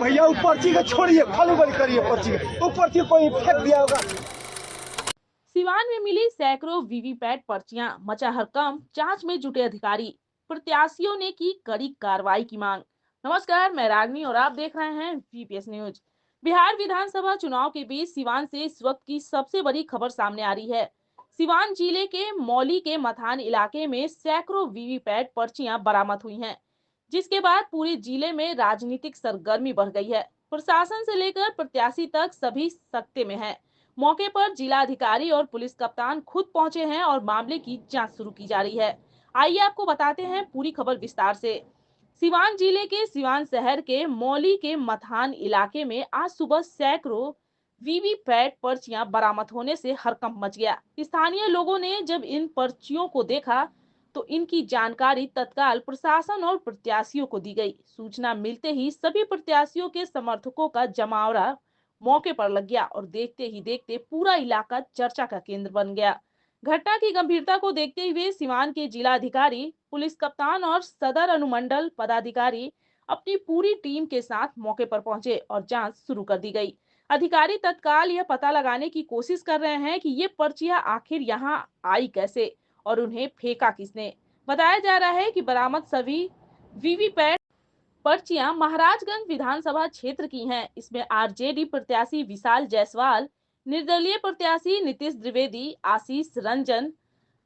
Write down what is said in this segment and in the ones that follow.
भैया वो पर्ची का छोड़िए, खाली बड़ी करिए पर्ची का, वो पर्ची कोई फेंक दिया होगा। सिवान में मिली सैकड़ों वीवीपैट पर्चियां, मचा हड़कंप, जांच में जुटे अधिकारी, प्रत्याशियों ने की कड़ी कार्रवाई की मांग। नमस्कार, मैं रागनी और आप देख रहे हैं वीपीएस न्यूज। बिहार विधानसभा चुनाव के बीच सिवान से इस वक्त की सबसे बड़ी खबर सामने आ रही है। सिवान जिले के मौली के मथान इलाके में सैकड़ों वीवीपैट पर्चियां बरामद हुई हैं, जिसके बाद पूरे जिले में राजनीतिक सरगर्मी बढ़ गई है। प्रशासन से लेकर प्रत्याशी तक सभी सख्ते में है। मौके पर जिला अधिकारी और पुलिस कप्तान खुद पहुंचे हैं और मामले की जांच शुरू की जा रही है। आइए आपको बताते हैं पूरी खबर विस्तार से। सिवान जिले के सिवान शहर के मौली के मथान इलाके में आज सुबह सैकड़ों वीवीपैट पर्चियां बरामद होने से हड़कंप मच गया। स्थानीय लोगों ने जब इन पर्चियों को देखा तो इनकी जानकारी तत्काल प्रशासन और प्रत्याशियों को दी गई। सूचना मिलते ही सभी प्रत्याशियों के समर्थकों का जमावड़ा मौके पर लग गया और देखते ही देखते पूरा इलाका चर्चा का केंद्र बन गया। घटना की गंभीरता को देखते हुए सिवान के जिला अधिकारी, पुलिस कप्तान और सदर अनुमंडल पदाधिकारी अपनी पूरी टीम के साथ मौके पर पहुंचे और जांच शुरू कर दी गई। अधिकारी तत्काल यह पता लगाने की कोशिश कर रहे हैं कि ये पर्चियां आखिर यहां आई कैसे और उन्हें फेंका किसने। बताया जा रहा है कि बरामद सभी वीवीपैट पर्चियां महाराजगंज विधानसभा क्षेत्र की हैं। इसमें आरजेडी प्रत्याशी विशाल जायसवाल, निर्दलीय प्रत्याशी नीतीश द्विवेदी, आशीष रंजन,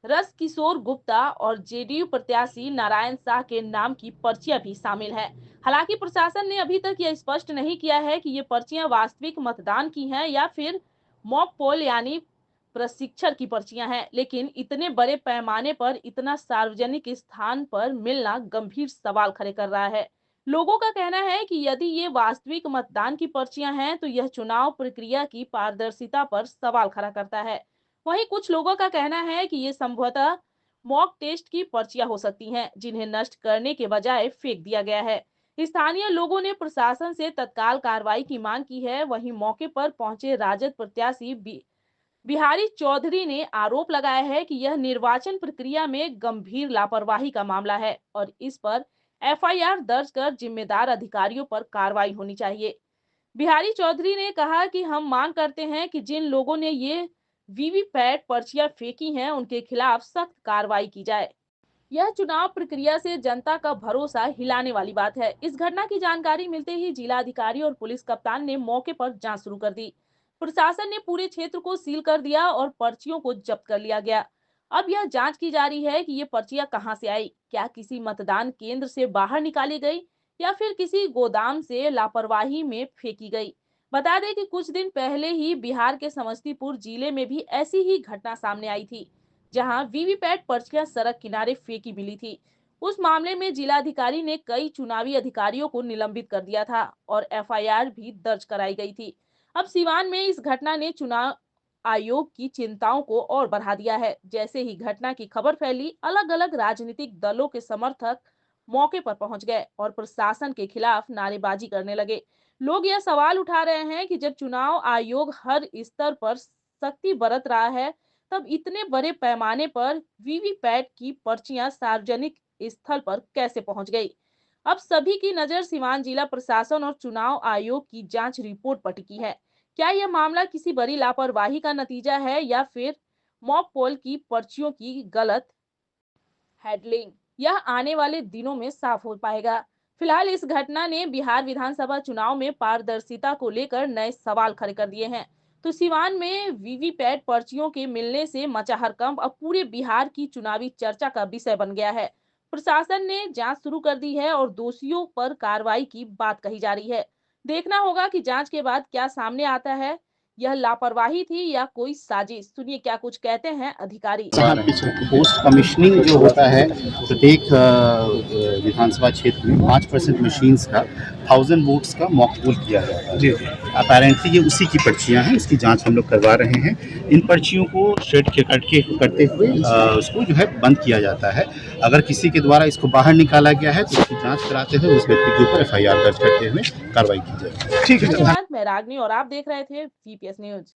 रस किशोर गुप्ता और जेडीयू प्रत्याशी नारायण शाह के नाम की पर्चियां भी शामिल हैं। हालांकि प्रशासन ने अभी तक यह स्पष्ट नहीं किया है कि ये पर्चियां वास्तविक मतदान की हैं या फिर मॉक पोल यानी प्रशिक्षण की पर्चियां हैं। लेकिन इतने बड़े पैमाने पर इतना सार्वजनिक स्थान पर मिलना गंभीर सवाल खड़े कर रहा है। लोगों का कहना है कि यदि ये वास्तविक मतदान की पर्चियां हैं तो यह चुनाव प्रक्रिया की पारदर्शिता पर सवाल खड़ा करता है। वहीं कुछ लोगों का कहना है कि ये संभवतः मॉक टेस्ट की पर्चियां हो सकती हैं, जिन्हें नष्ट करने के बजाय फेंक दिया गया है। स्थानीय लोगों ने प्रशासन से तत्काल कार्रवाई की मांग की है। वहीं मौके पर पहुंचे राजद प्रत्याशी बिहारी चौधरी ने आरोप लगाया है कि यह निर्वाचन प्रक्रिया में गंभीर लापरवाही का मामला है और इस पर एफआईआर दर्ज कर जिम्मेदार अधिकारियों पर कार्रवाई होनी चाहिए। बिहारी चौधरी ने कहा कि हम मांग करते हैं कि जिन लोगों ने ये वीवीपैट पर्चियां फेंकी हैं उनके खिलाफ सख्त कार्रवाई की जाए। यह चुनाव प्रक्रिया से जनता का भरोसा हिलाने वाली बात है। इस घटना की जानकारी मिलते ही जिला अधिकारी और पुलिस कप्तान ने मौके पर जांच शुरू कर दी। प्रशासन ने पूरे क्षेत्र को सील कर दिया और पर्चियों को जब्त कर लिया गया। अब यह जांच की जा रही है कि ये पर्चियां कहां से आई, क्या किसी मतदान केंद्र से बाहर निकाली गई या फिर किसी गोदाम से लापरवाही में फेंकी गई। बता दें कि कुछ दिन पहले ही बिहार के समस्तीपुर जिले में भी ऐसी ही घटना सामने आई थी, जहां वीवीपैट पर्चियां सड़क किनारे फेंकी मिली थी। उस मामले में जिलाधिकारी ने कई चुनावी अधिकारियों को निलंबित कर दिया था और एफआईआर भी दर्ज कराई गई थी। अब सिवान में इस घटना ने चुनाव आयोग की चिंताओं को और बढ़ा दिया है। जैसे ही घटना की खबर फैली, अलग अलग राजनीतिक दलों के समर्थक मौके पर पहुंच गए और प्रशासन के खिलाफ नारेबाजी करने लगे। लोग यह सवाल उठा रहे हैं कि जब चुनाव आयोग हर स्तर पर सख्ती बरत रहा है, तब इतने बड़े पैमाने पर वीवीपैट की पर्चियां सार्वजनिक स्थल पर कैसे पहुंच गई। अब सभी की नजर सिवान जिला प्रशासन और चुनाव आयोग की जांच रिपोर्ट पर टिकी है। क्या यह मामला किसी बड़ी लापरवाही का नतीजा है या फिर मॉक पोल की पर्चियों की गलत हैंडलिंग, यह आने वाले दिनों में साफ हो पाएगा। फिलहाल इस घटना ने बिहार विधानसभा चुनाव में पारदर्शिता को लेकर नए सवाल खड़े कर दिए हैं। तो सिवान में वीवीपैट पर्चियों के मिलने से मचा हड़कंप अब पूरे बिहार की चुनावी चर्चा का विषय बन गया है। प्रशासन ने जांच शुरू कर दी है और दोषियों पर कार्रवाई की बात कही जा रही है। देखना होगा कि जांच के बाद क्या सामने आता है, यह लापरवाही थी या कोई साजिश। सुनिए क्या कुछ कहते हैं अधिकारी। पोस्ट कमीशनिंग जो होता है प्रत्येक विधानसभा क्षेत्र में 5% मशीन्स का 1000 वोट्स का मॉक पोल किया जाता है। जी अपेरेंटली ये उसी की पर्चियां हैं, इसकी जांच हम लोग करवा रहे हैं। इन पर्चियों को शेड के करते हुए उसको जो है बंद किया जाता है। अगर किसी के द्वारा इसको बाहर निकाला गया है तो उसकी जाँच कराते हुए उस व्यक्ति के ऊपर एफआईआर दर्ज करते हुए कार्रवाई की जाएगी। ठीक है। मैं रागनी और आप देख रहे थे वीपीएस न्यूज।